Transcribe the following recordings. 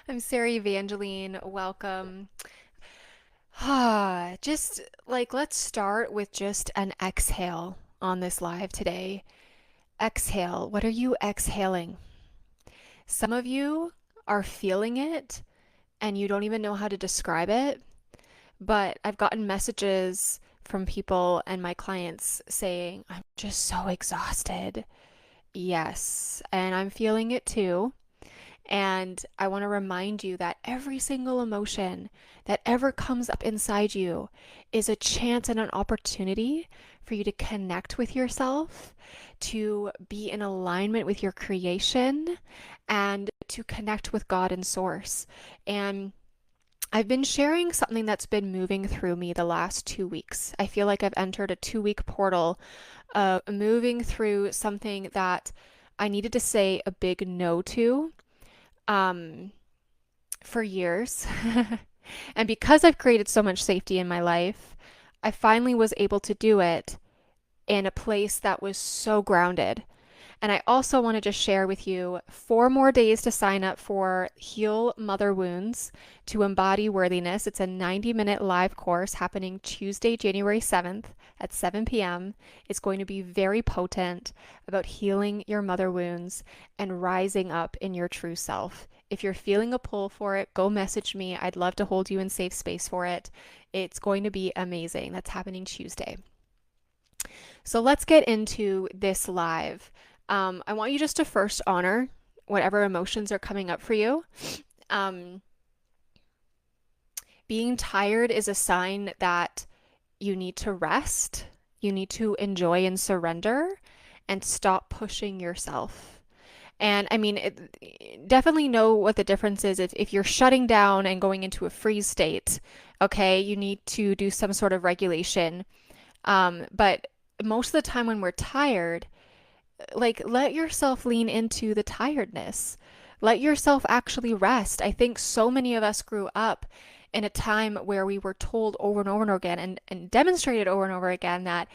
I'm Sarah Evangeline. Welcome. Just like let's start with just an exhale on this live today. Exhale. What are you exhaling? Some of you are feeling it and you don't even know how to describe it, but I've gotten messages from people and my clients saying, I'm just so exhausted. Yes, and I'm feeling it too. And I want to remind you that every single emotion that ever comes up inside you is a chance and an opportunity for you to connect with yourself, to be in alignment with your creation, and to connect with God and Source. And I've been sharing something that's been moving through me the last 2 weeks. I feel like I've entered a 2 week portal, moving through something that I needed to say a big no to um, for years. And because I've created so much safety in my life, I finally was able to do it in a place that was so grounded. And I also want to just share with you 4 more days to sign up for Heal Mother Wounds to Embody Worthiness. It's a 90-minute live course happening Tuesday, January 7th at 7 p.m. It's going to be very potent about healing your mother wounds and rising up in your true self. If you're feeling a pull for it, go message me. I'd love to hold you in safe space for it. It's going to be amazing. That's happening Tuesday. So let's get into this live. I want you just to first honor whatever emotions are coming up for you. Um, Being tired is a sign that you need to rest, you need to enjoy and surrender, and stop pushing yourself. And I mean, definitely know what the difference is if you're shutting down and going into a freeze state. Okay, you need to do some sort of regulation. But most of the time when we're tired, like let yourself lean into the tiredness. Let yourself actually rest. I think so many of us grew up in a time where we were told over and over and over again and demonstrated over and over again that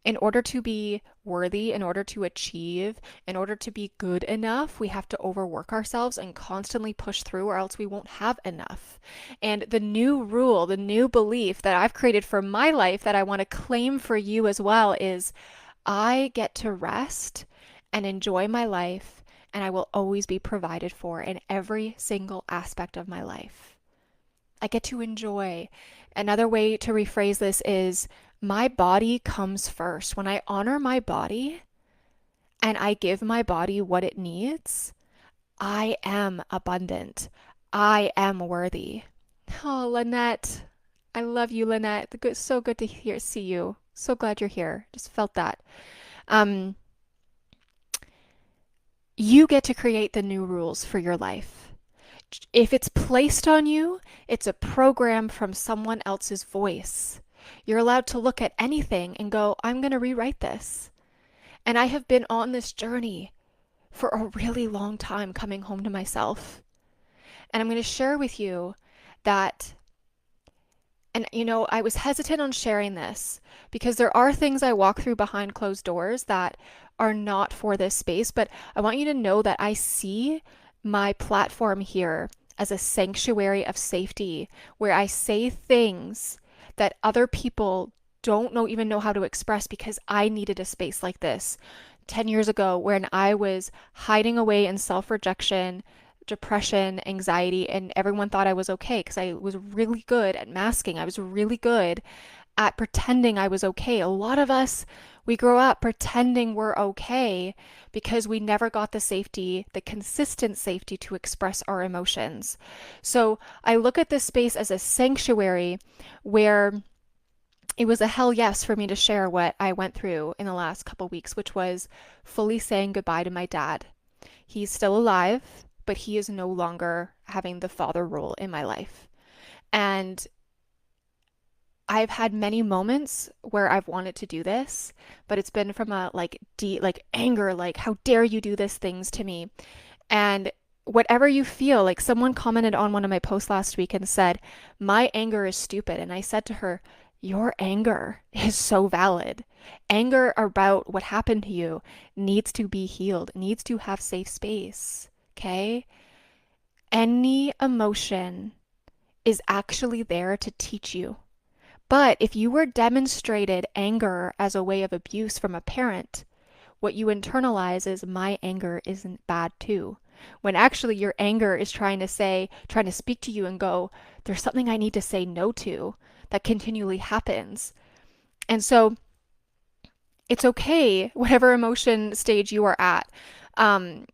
in order to be worthy, in order to achieve, in order to be good enough, we have to overwork ourselves and constantly push through, or else we won't have enough. And the new rule, the new belief that I've created for my life that I want to claim for you as well is I get to rest and enjoy my life, and I will always be provided for in every single aspect of my life. I get to enjoy. Another way to rephrase this is my body comes first. When I honor my body and I give my body what it needs, I am abundant. I am worthy. Oh, Lynette. I love you, Lynette. So good to see you. So glad you're here. Just felt that. Um, you get to create the new rules for your life. If it's placed on you, it's a program from someone else's voice. You're allowed to look at anything and go, I'm going to rewrite this. And I have been on this journey for a really long time coming home to myself. And I'm going to share with you that, and I was hesitant on sharing this because there are things I walk through behind closed doors that are not for this space, but I want you to know that I see my platform here as a sanctuary of safety where I say things that other people don't even know how to express because I needed a space like this 10 years ago when I was hiding away in self-rejection, depression, anxiety, and everyone thought I was okay because I was really good at masking. I was really good at pretending I was okay. A lot of us, we grow up pretending we're okay because we never got the safety, the consistent safety to express our emotions. So I look at this space as a sanctuary where it was a hell yes for me to share what I went through in the last couple weeks, which was fully saying goodbye to my dad. He's still alive, but he is no longer having the father role in my life. And I've had many moments where I've wanted to do this, but it's been from a deep anger, like how dare you do this things to me. And whatever you feel, like someone commented on one of my posts last week and said, "My anger is stupid." And I said to her, "Your anger is so valid. Anger about what happened to you needs to be healed, needs to have safe space." Okay? Any emotion is actually there to teach you. But if you were demonstrated anger as a way of abuse from a parent, what you internalize is my anger isn't bad too. When actually your anger is trying to speak to you and go, there's something I need to say no to that continually happens. And so it's okay, whatever emotion stage you are at. Um,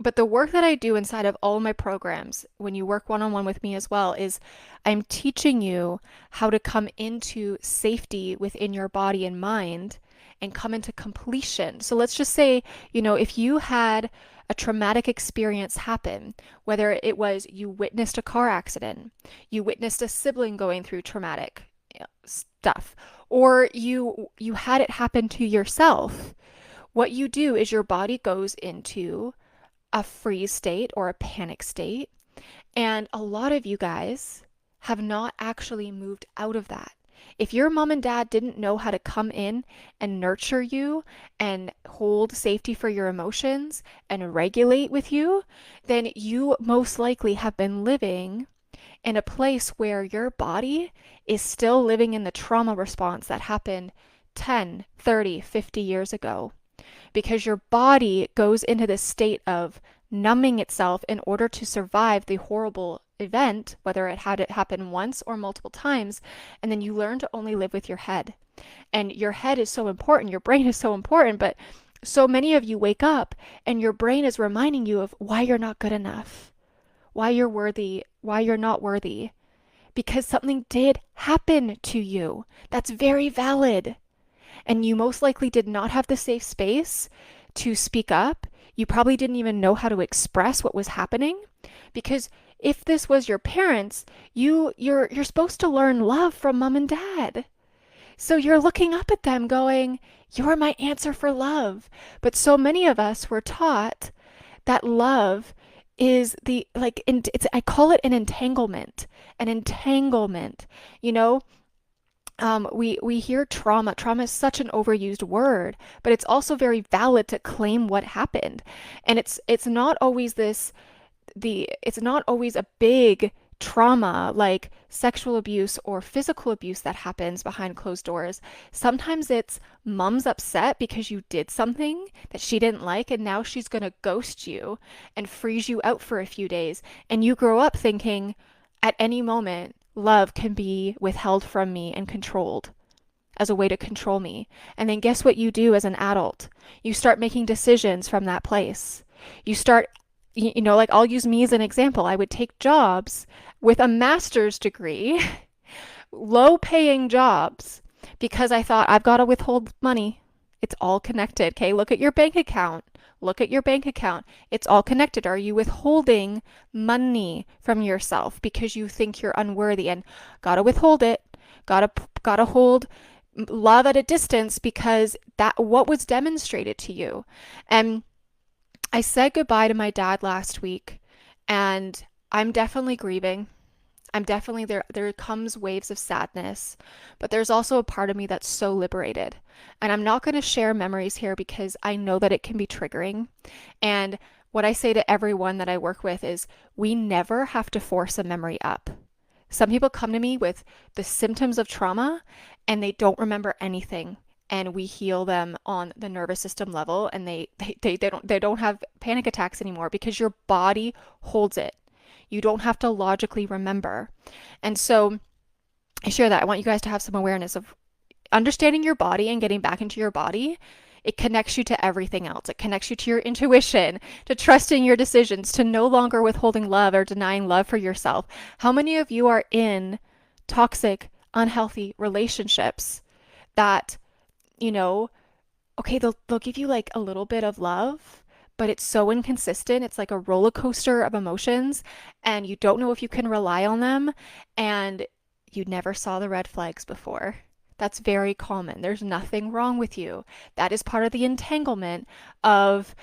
but the work that I do inside of all my programs, when you work one-on-one with me as well, is I'm teaching you how to come into safety within your body and mind and come into completion. So let's just say, if you had a traumatic experience happen, whether it was you witnessed a car accident, you witnessed a sibling going through traumatic stuff, or you had it happen to yourself, what you do is your body goes into a freeze state or a panic state. And a lot of you guys have not actually moved out of that. If your mom and dad didn't know how to come in and nurture you and hold safety for your emotions and regulate with you, then you most likely have been living in a place where your body is still living in the trauma response that happened 10, 30, 50 years ago, because your body goes into this state of numbing itself in order to survive the horrible event, whether it had it happen once or multiple times, and then you learn to only live with your head. And your head is so important, your brain is so important, but so many of you wake up and your brain is reminding you of why you're not good enough, why you're worthy, why you're not worthy, because something did happen to you. That's very valid. And you most likely did not have the safe space to speak up. You probably didn't even know how to express what was happening, because if this was your parents, you're supposed to learn love from mom and dad. So you're looking up at them going, "You're my answer for love." But so many of us were taught that love is I call it an entanglement. An entanglement. You know, we hear trauma. Trauma is such an overused word, but it's also very valid to claim what happened. And it's not always it's not always a big trauma like sexual abuse or physical abuse that happens behind closed doors. Sometimes it's mom's upset because you did something that she didn't like, and now she's going to ghost you and freeze you out for a few days. And you grow up thinking at any moment, love can be withheld from me and controlled as a way to control me. And then guess what you do as an adult? You start making decisions from that place. You start, like I'll use me as an example. I would take jobs with a master's degree, low paying jobs, because I thought I've got to withhold money. It's all connected. Okay, look at your bank account. Look at your bank account. It's all connected. Are you withholding money from yourself because you think you're unworthy and gotta withhold it? Gotta hold love at a distance because that what was demonstrated to you. And I said goodbye to my dad last week, and I'm definitely grieving. I'm definitely there comes waves of sadness, but there's also a part of me that's so liberated. And I'm not going to share memories here because I know that it can be triggering. And what I say to everyone that I work with is we never have to force a memory up. Some people come to me with the symptoms of trauma and they don't remember anything. And we heal them on the nervous system level, and they don't have panic attacks anymore because your body holds it. You don't have to logically remember. And so I share that. I want you guys to have some awareness of understanding your body and getting back into your body. It connects you to everything else. It connects you to your intuition, to trusting your decisions, to no longer withholding love or denying love for yourself. How many of you are in toxic, unhealthy relationships that, okay, they'll give you like a little bit of love, but it's so inconsistent. It's like a roller coaster of emotions, and you don't know if you can rely on them, and you never saw the red flags before. That's very common. There's nothing wrong with you. That is part of the entanglement of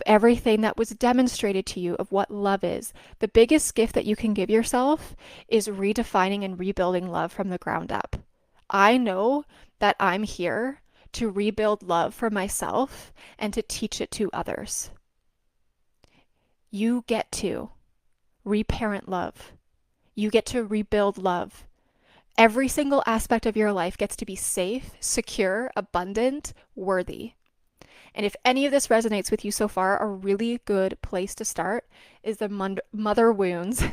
everything that was demonstrated to you of what love is. The biggest gift that you can give yourself is redefining and rebuilding love from the ground up. I know that I'm here to rebuild love for myself and to teach it to others. You get to. reparent love. You get to rebuild love. Every single aspect of your life gets to be safe, secure, abundant, worthy. And if any of this resonates with you so far, a really good place to start is the Mother Wounds,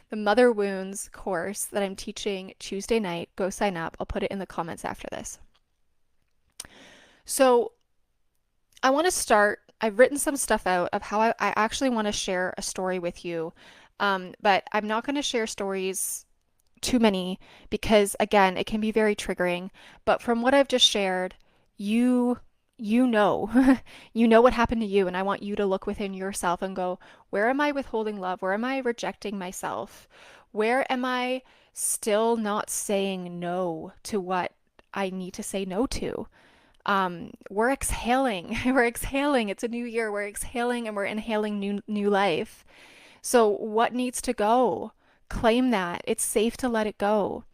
the Mother Wounds course that I'm teaching Tuesday night. Go sign up. I'll put it in the comments after this. So I want to start. I've written some stuff out of how I actually want to share a story with you. But I'm not going to share stories too many because, again, it can be very triggering. But from what I've just shared, you know, you know what happened to you, and I want you to look within yourself and go, where am I withholding love? Where am I rejecting myself? Where am I still not saying no to what I need to say no to? We're exhaling. We're exhaling. It's a new year. We're exhaling and we're inhaling new life. So what needs to go? Claim that. It's safe to let it go.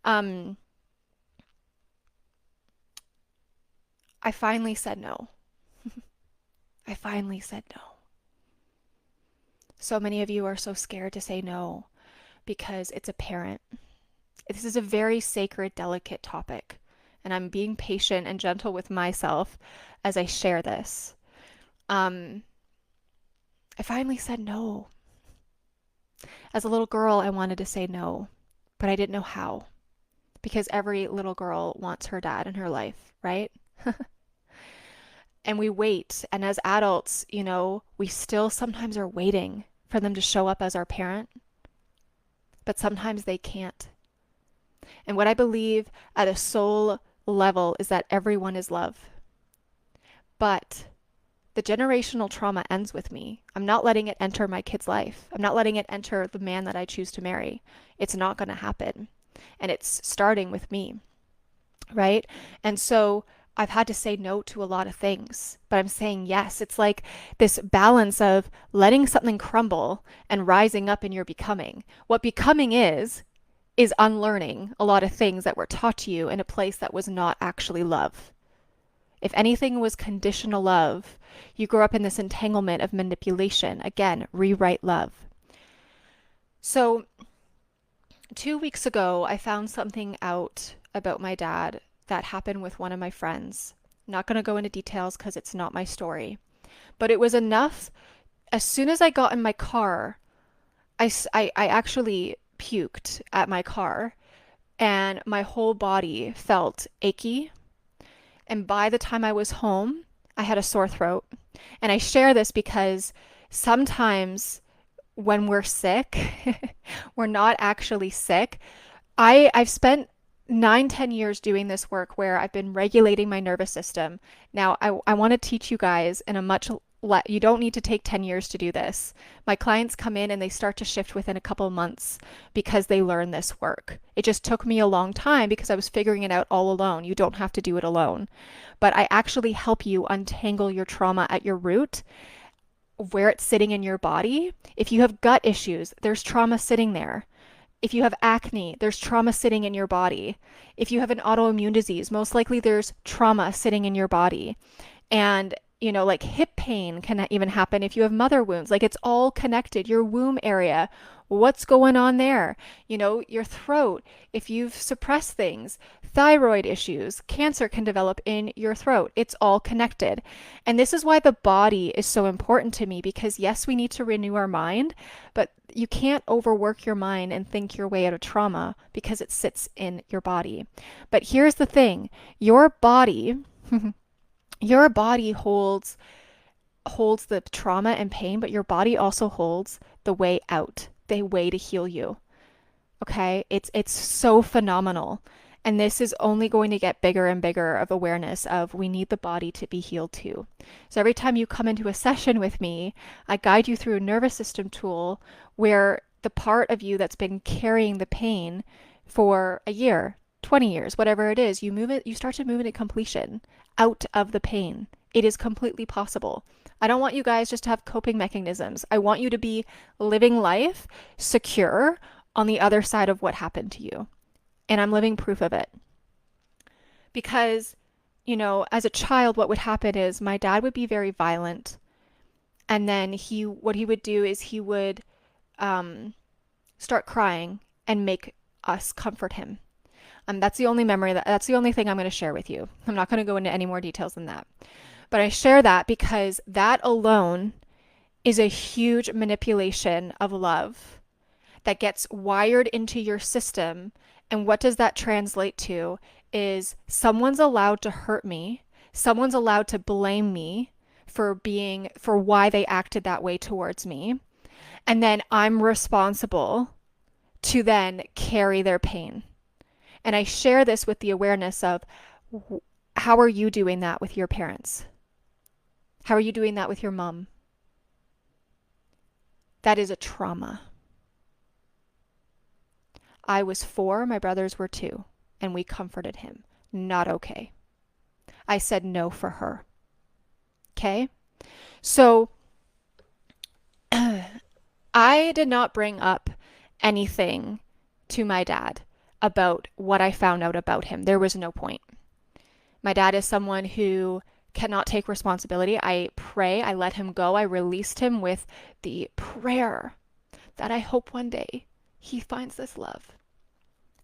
I finally said no. I finally said no. So many of you are so scared to say no because it's apparent. This is a very sacred, delicate topic, and I'm being patient and gentle with myself as I share this. I finally said no. As a little girl, I wanted to say no, but I didn't know how, because every little girl wants her dad in her life, right? And we wait, and as adults, we still sometimes are waiting for them to show up as our parent, but sometimes they can't. And what I believe at a soul level is that everyone is love. But the generational trauma ends with me. I'm not letting it enter my kid's life. I'm not letting it enter the man that I choose to marry. It's not going to happen. And it's starting with me, right? And so I've had to say no to a lot of things, but I'm saying yes. It's like this balance of letting something crumble and rising up in your becoming. What becoming is unlearning a lot of things that were taught to you in a place that was not actually love. If anything was conditional love, you grow up in this entanglement of manipulation. Again, rewrite love. So 2 weeks ago, I found something out about my dad that happened with one of my friends. I'm not going to go into details because it's not my story. But it was enough. As soon as I got in my car, I actually puked at my car, and my whole body felt achy. And by the time I was home, I had a sore throat. And I share this because sometimes when we're sick, we're not actually sick. I've spent 9-10 years doing this work where I've been regulating my nervous system. Now, I want to teach you guys in a you don't need to take 10 years to do this. My clients come in and they start to shift within a couple of months because they learn this work. It just took me a long time because I was figuring it out all alone. You don't have to do it alone. But I actually help you untangle your trauma at your root, where it's sitting in your body. If you have gut issues, there's trauma sitting there. If you have acne, there's trauma sitting in your body. If you have an autoimmune disease, most likely there's trauma sitting in your body. And like hip pain can even happen if you have mother wounds. Like it's all connected. Your womb area, what's going on there? Your throat, if you've suppressed things, thyroid issues, cancer can develop in your throat. It's all connected. And this is why the body is so important to me, because yes, we need to renew our mind, but you can't overwork your mind and think your way out of trauma because it sits in your body. But here's the thing, your body your body holds the trauma and pain, but your body also holds the way out, the way to heal you. Okay? It's so phenomenal. And this is only going to get bigger and bigger of awareness of we need the body to be healed too. So every time you come into a session with me, I guide you through a nervous system tool where the part of you that's been carrying the pain for a year, 20 years, whatever it is, you start to move it to completion, out of the pain. It is completely possible. I don't want you guys just to have coping mechanisms. I want you to be living life secure on the other side of what happened to you. And I'm living proof of it. Because, as a child, what would happen is my dad would be very violent. And then what he would do is he would start crying and make us comfort him. That's the only memory that's the only thing I'm going to share with you. I'm not going to go into any more details than that. But I share that because that alone is a huge manipulation of love that gets wired into your system. And what does that translate to is someone's allowed to hurt me. Someone's allowed to blame me for why they acted that way towards me. And then I'm responsible to then carry their pain. And I share this with the awareness of how are you doing that with your parents? How are you doing that with your mom? That is a trauma. I was 4, my brothers were 2, and we comforted him. Not okay. I said no for her. Okay? So I did not bring up anything to my dad about what I found out about him. There was no point. My dad is someone who cannot take responsibility. I pray, I let him go. I released him with the prayer that I hope one day he finds this love.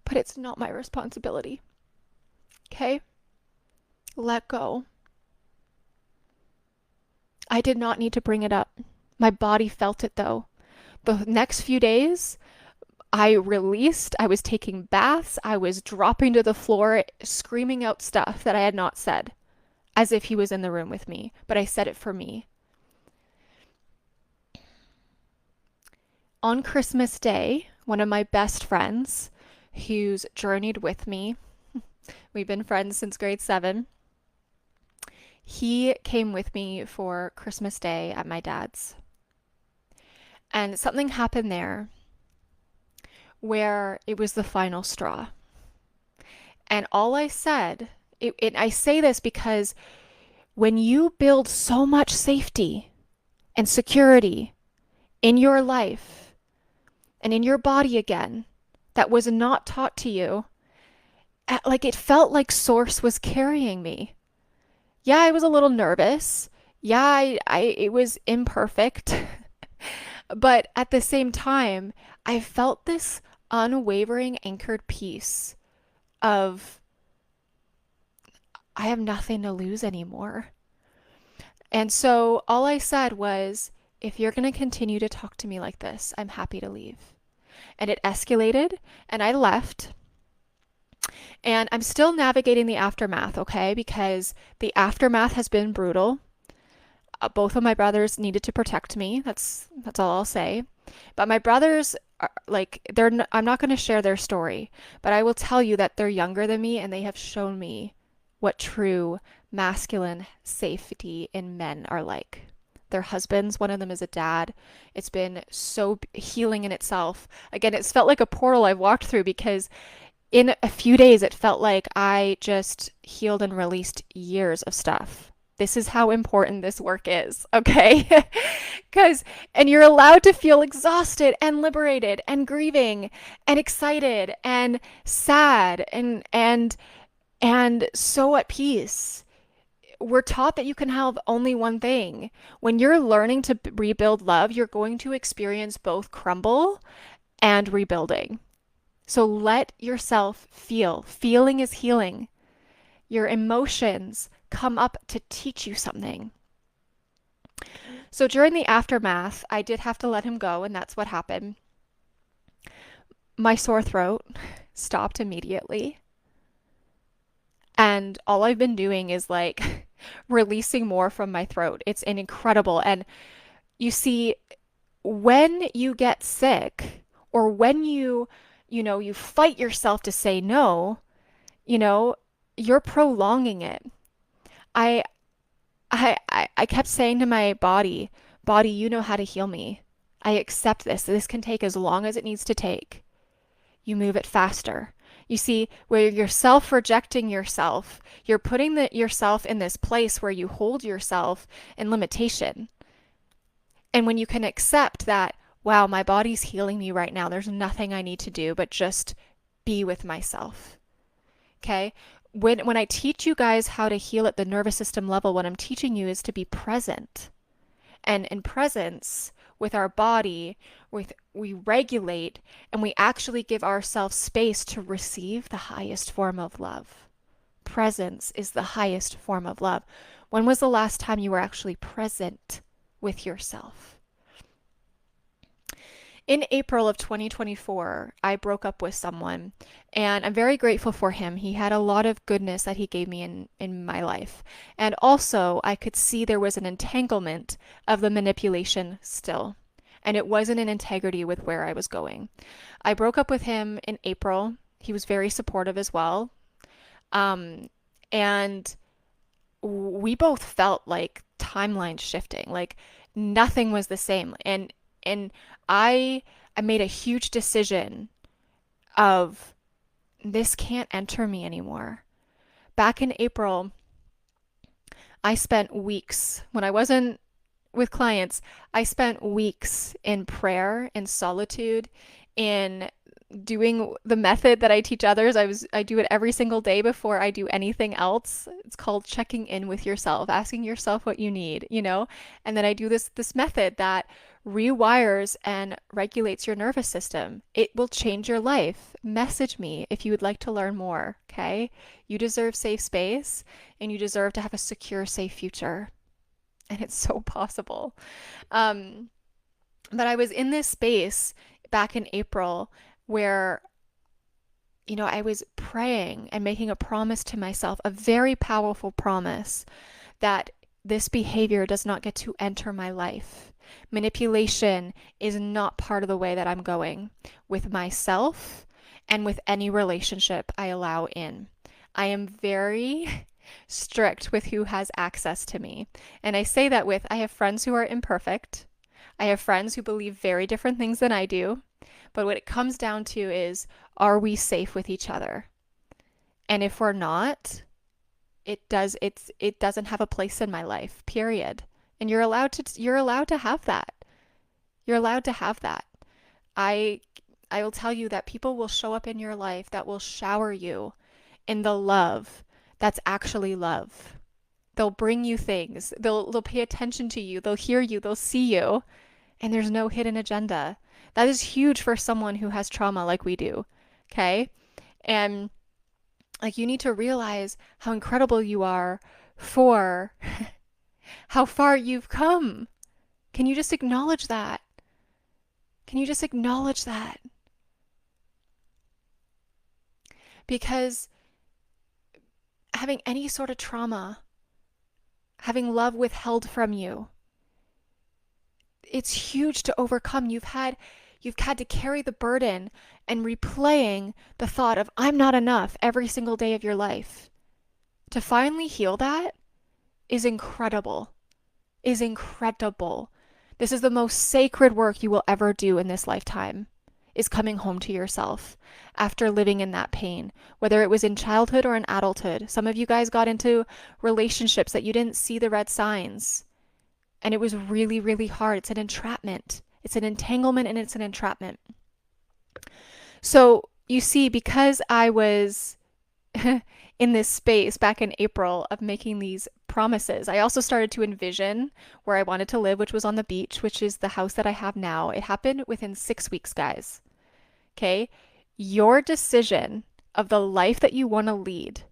But it's not my responsibility. Okay? Let go. I did not need to bring it up. My body felt it though. The next few days, I released, I was taking baths, I was dropping to the floor, screaming out stuff that I had not said, as if he was in the room with me, but I said it for me. On Christmas Day, one of my best friends, who's journeyed with me, we've been friends since grade 7, he came with me for Christmas Day at my dad's. And something happened there where it was the final straw. And all I said, I say this because when you build so much safety and security in your life and in your body again that was not taught to you, like it felt like Source was carrying me. Yeah, I was a little nervous. Yeah, it was imperfect. But at the same time, I felt this unwavering anchored peace of I have nothing to lose anymore. And so all I said was, if you're going to continue to talk to me like this, I'm happy to leave. And it escalated and I left. And I'm still navigating the aftermath, okay? Because the aftermath has been brutal. Both of my brothers needed to protect me. That's all I'll say. But my brothers are like I'm not going to share their story, but I will tell you that they're younger than me and they have shown me what true masculine safety in men are like. Their husbands, one of them is a dad. It's been so healing in itself. Again, it's felt like a portal I've walked through because in a few days it felt like I just healed and released years of stuff. This is how important this work is, okay? And you're allowed to feel exhausted and liberated and grieving and excited and sad and so at peace. We're taught that you can have only one thing. When you're learning to rebuild love, you're going to experience both crumble and rebuilding. So let yourself feel. Feeling is healing. Your emotions come up to teach you something. So during the aftermath, I did have to let him go, and that's what happened. My sore throat stopped immediately. And all I've been doing is like releasing more from my throat. It's incredible. And you see, when you get sick or when you fight yourself to say no, you're prolonging it. I kept saying to my body, you know how to heal me. I accept this. This can take as long as it needs to take. You move it faster. You see, where you're self-rejecting yourself, you're putting yourself in this place where you hold yourself in limitation. And when you can accept that, wow, my body's healing me right now. There's nothing I need to do but just be with myself. Okay? When I teach you guys how to heal at the nervous system level, what I'm teaching you is to be present. And in presence, with our body, we regulate, and we actually give ourselves space to receive the highest form of love. Presence is the highest form of love. When was the last time you were actually present with yourself? In April of 2024, I broke up with someone, and I'm very grateful for him. He had a lot of goodness that he gave me in my life. And also, I could see there was an entanglement of the manipulation still, and it wasn't in integrity with where I was going. I broke up with him in April. He was very supportive as well. And we both felt like timelines shifting, like nothing was the same. And I made a huge decision of this can't enter me anymore. Back in April, I spent weeks when I wasn't with clients, I spent weeks in prayer, in solitude, in doing the method that I teach others. I do it every single day before I do anything else. It's called checking in with yourself, asking yourself what you need, And then I do this method that rewires and regulates your nervous system. It will change your life. Message me if you would like to learn more, okay? You deserve safe space and you deserve to have a secure, safe future. And it's so possible. But I was in this space back in April where, I was praying and making a promise to myself, a very powerful promise that this behavior does not get to enter my life. Manipulation is not part of the way that I'm going with myself and with any relationship I allow in. I am very strict with who has access to me. And I say that I have friends who are imperfect. I have friends who believe very different things than I do. But what it comes down to is, are we safe with each other? And if we're not, it doesn't have a place in my life, period. And you're allowed to have that. You're allowed to have that. I will tell you that people will show up in your life that will shower you in the love that's actually love. They'll bring you things. They'll pay attention to you. They'll hear you. They'll see you. And there's no hidden agenda. That is huge for someone who has trauma like we do. Okay? And you need to realize how incredible you are for how far you've come. Can you just acknowledge that? Can you just acknowledge that? Because having any sort of trauma, having love withheld from you, it's huge to overcome. You've had to carry the burden and replaying the thought of I'm not enough every single day of your life. To finally heal that is incredible. Is incredible. This is the most sacred work you will ever do in this lifetime, is coming home to yourself after living in that pain, whether it was in childhood or in adulthood. Some of you guys got into relationships that you didn't see the red signs. And it was really, really hard. It's an entrapment. It's an entanglement and it's an entrapment. So you see, because I was in this space back in April of making these promises, I also started to envision where I wanted to live, which was on the beach, which is the house that I have now. It happened within 6 weeks, guys. Okay? Your decision of the life that you want to lead,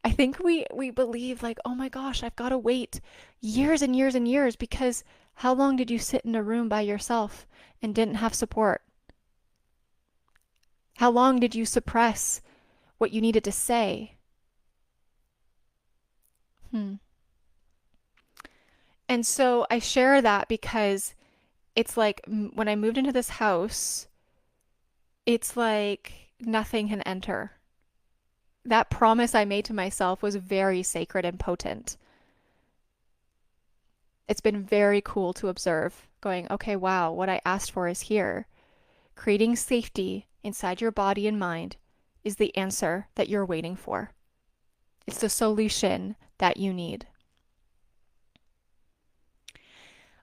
I think we believe oh my gosh, I've got to wait years and years and years, because how long did you sit in a room by yourself and didn't have support? How long did you suppress what you needed to say? And so I share that because it's when I moved into this house, it's like nothing can enter. That promise I made to myself was very sacred and potent. It's been very cool to observe, going, okay, wow, what I asked for is here. Creating safety inside your body and mind is the answer that you're waiting for. It's the solution that you need.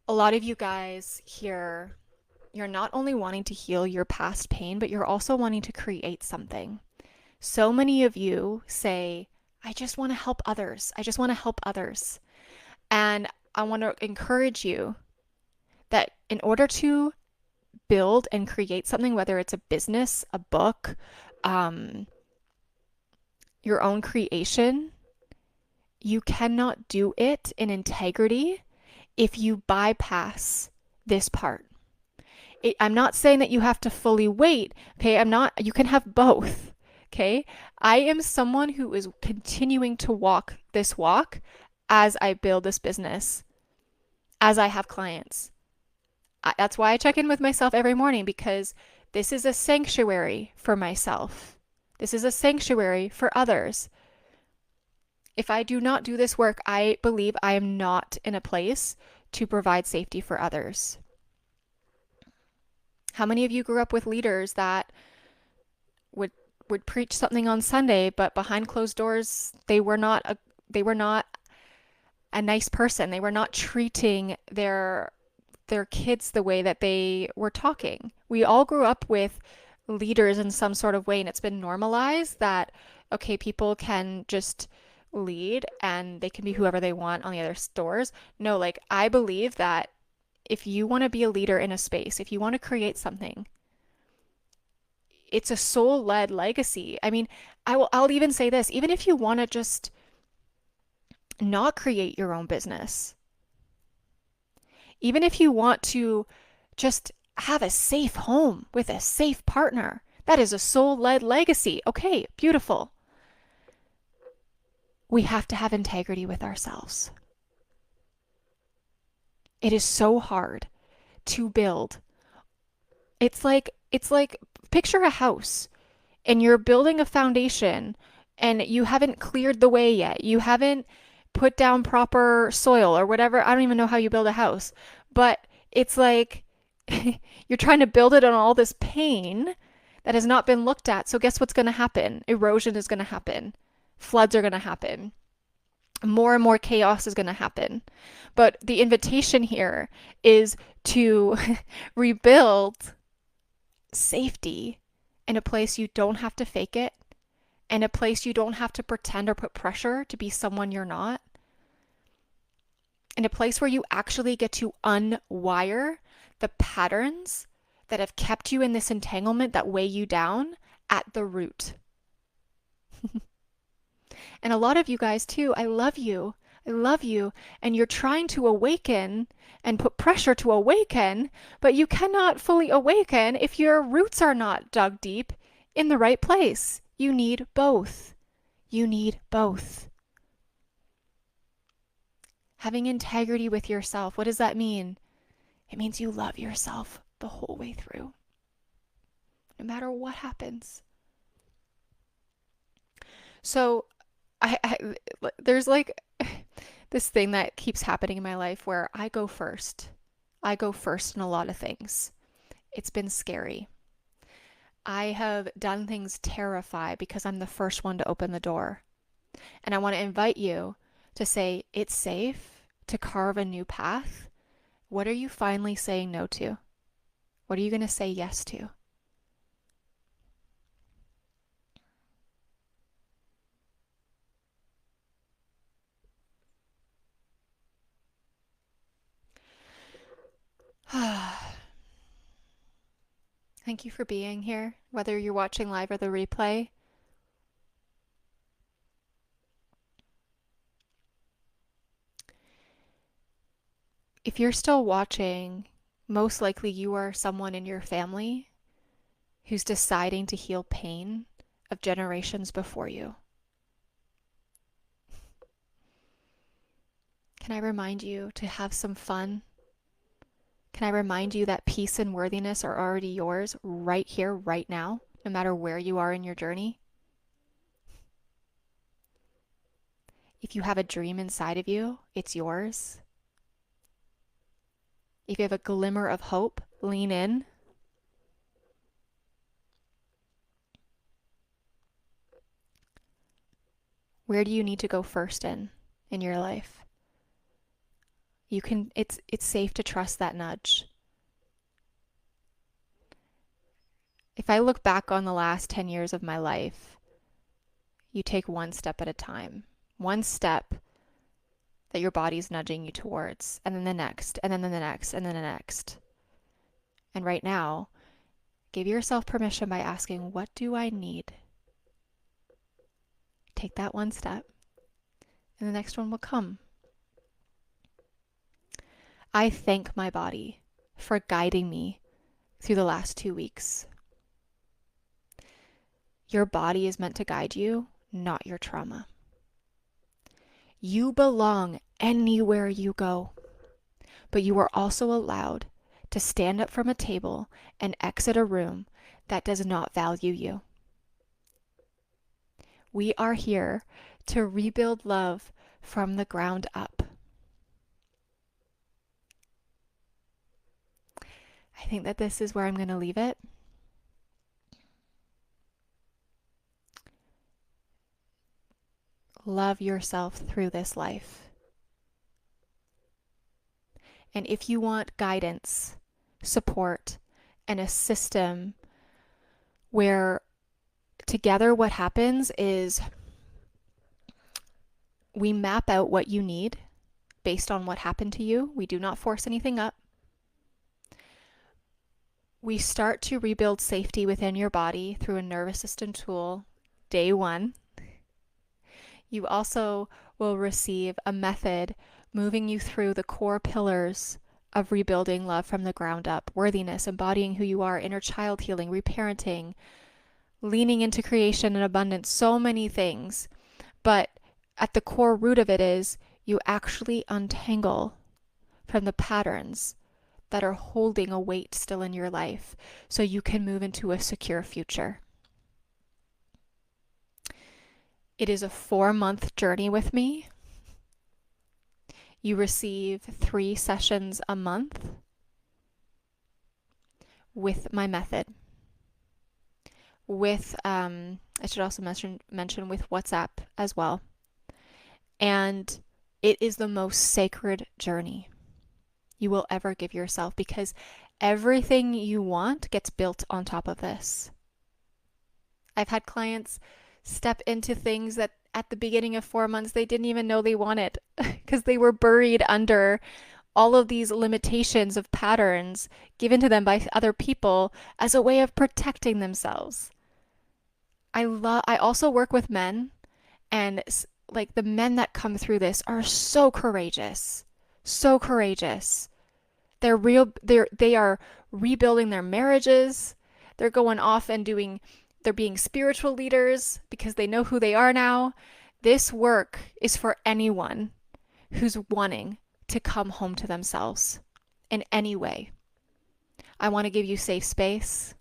A lot of you guys here, you're not only wanting to heal your past pain, but you're also wanting to create something. So many of you say, I just want to help others. I just want to help others. And I want to encourage you In order to build and create something, whether it's a business, a book, um, your own creation, you cannot do it in integrity if you bypass this part. I'm not saying that you have to fully wait. Okay. You can have both. Okay. I am someone who is continuing to walk this walk as I build this business, as I have clients. That's why I check in with myself every morning, because this is a sanctuary for myself. This is a sanctuary for others. If I do not do this work, I believe I am not in a place to provide safety for others. How many of you grew up with leaders that would preach something on Sunday, but behind closed doors, they were not a nice person. They were not treating their kids the way that they were talking. We all grew up with leaders in some sort of way, and it's been normalized that, okay, people can just lead and they can be whoever they want on the other doors. No, like, I believe that if you want to be a leader in a space, if you want to create something, it's a soul-led legacy. I mean, I'll even say this, even if you want to just not create your own business, even if you want to just have a safe home with a safe partner, that is a soul-led legacy. Okay, beautiful. We have to have integrity with ourselves. It is so hard to build. It's like picture a house and you're building a foundation and you haven't cleared the way yet. You haven't put down proper soil or whatever. I don't even know how you build a house, but it's like you're trying to build it on all this pain that has not been looked at. So guess what's going to happen? Erosion is going to happen. Floods are going to happen. More and more chaos is going to happen. But the invitation here is to rebuild safety in a place you don't have to fake it, in a place you don't have to pretend or put pressure to be someone you're not, in a place where you actually get to unwire the patterns that have kept you in this entanglement that weigh you down at the root. And a lot of you guys too, I love you. I love you. And you're trying to awaken and put pressure to awaken, but you cannot fully awaken if your roots are not dug deep in the right place. You need both. You need both. Having integrity with yourself, what does that mean? It means you love yourself the whole way through, no matter what happens. So there's like this thing that keeps happening in my life where I go first. I go first in a lot of things. It's been scary. I have done things terrify because I'm the first one to open the door. And I want to invite you to say, it's safe to carve a new path. What are you finally saying no to? What are you going to say yes to? Thank you for being here, whether you're watching live or the replay. If you're still watching, most likely you are someone in your family who's deciding to heal pain of generations before you. Can I remind you to have some fun? Can I remind you that peace and worthiness are already yours right here, right now, no matter where you are in your journey? If you have a dream inside of you, it's yours. If you have a glimmer of hope, lean in. Where do you need to go first in your life? It's safe to trust that nudge. If I look back on the last 10 years of my life, you take one step at a time. One step that your body's nudging you towards, and then the next, and then the next, and then the next. And right now, give yourself permission by asking, what do I need? Take that one step, and the next one will come. I thank my body for guiding me through the last 2 weeks. Your body is meant to guide you, not your trauma. You belong anywhere you go, but you are also allowed to stand up from a table and exit a room that does not value you. We are here to rebuild love from the ground up. I think that this is where I'm going to leave it. Love yourself through this life. And if you want guidance, support, and a system where together what happens is we map out what you need based on what happened to you. We do not force anything up. We start to rebuild safety within your body through a nervous system tool, day 1. You also will receive a method moving you through the core pillars of rebuilding love from the ground up: worthiness, embodying who you are, inner child healing, reparenting, leaning into creation and abundance, so many things. But at the core root of it is you actually untangle from the patterns that are holding a weight still in your life so you can move into a secure future. It is a 4-month journey with me. You receive 3 sessions a month with my method. With, I should also mention with WhatsApp as well. And it is the most sacred journey you will ever give yourself, because everything you want gets built on top of this. I've had clients step into things that at the beginning of 4 months they didn't even know they wanted because they were buried under all of these limitations of patterns given to them by other people as a way of protecting themselves. I also work with men, and like the men that come through this are so courageous. So courageous. They are rebuilding their marriages. They're going off and they're being spiritual leaders because they know who they are now. This work is for anyone who's wanting to come home to themselves in any way. I want to give you safe space.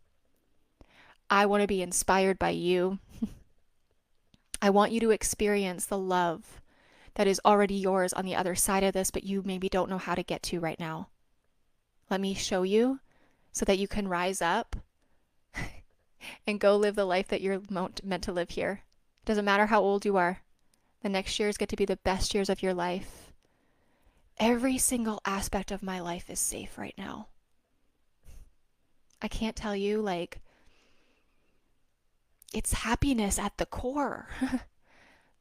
I want to be inspired by you. I want you to experience the love that is already yours on the other side of this, but you maybe don't know how to get to right now. Let me show you so that you can rise up and go live the life that you're meant to live here. It doesn't matter how old you are. The next years get to be the best years of your life. Every single aspect of my life is safe right now. I can't tell you, like, it's happiness at the core.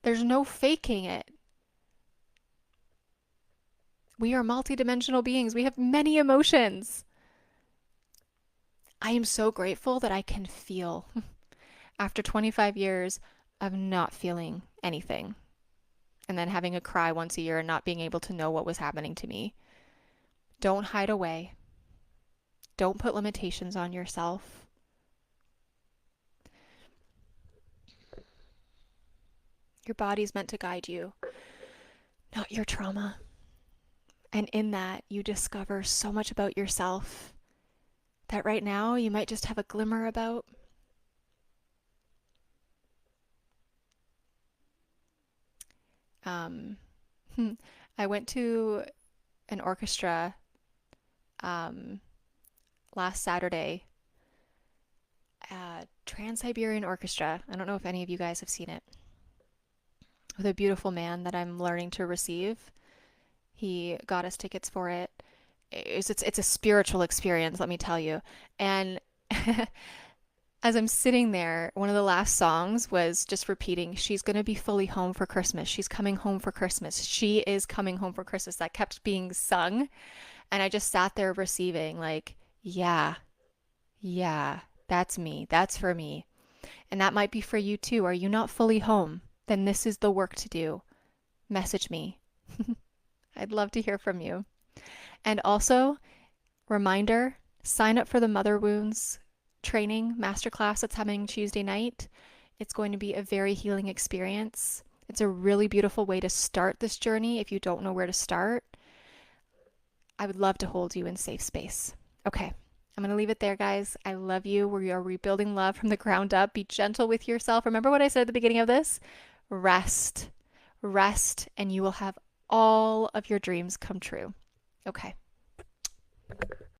There's no faking it. We are multidimensional beings. We have many emotions. I am so grateful that I can feel after 25 years of not feeling anything and then having a cry once a year and not being able to know what was happening to me. Don't hide away. Don't put limitations on yourself. Your body's meant to guide you, not your trauma. And in that, you discover so much about yourself that right now you might just have a glimmer about. I went to an orchestra last Saturday, Trans-Siberian Orchestra. I don't know if any of you guys have seen it. With a beautiful man that I'm learning to receive. He got us tickets for it. It's a spiritual experience, let me tell you. And as I'm sitting there, one of the last songs was just repeating, she's going to be fully home for Christmas. She's coming home for Christmas. She is coming home for Christmas. That kept being sung. And I just sat there receiving, like, Yeah, yeah, that's me. That's for me. And that might be for you too. Are you not fully home? Then this is the work to do. Message me. I'd love to hear from you. And also, reminder, sign up for the Mother Wounds training masterclass that's happening Tuesday night. It's going to be a very healing experience. It's a really beautiful way to start this journey if you don't know where to start. I would love to hold you in safe space. Okay, I'm going to leave it there, guys. I love you. We are rebuilding love from the ground up. Be gentle with yourself. Remember what I said at the beginning of this? Rest. Rest, and you will have all of your dreams come true. Okay.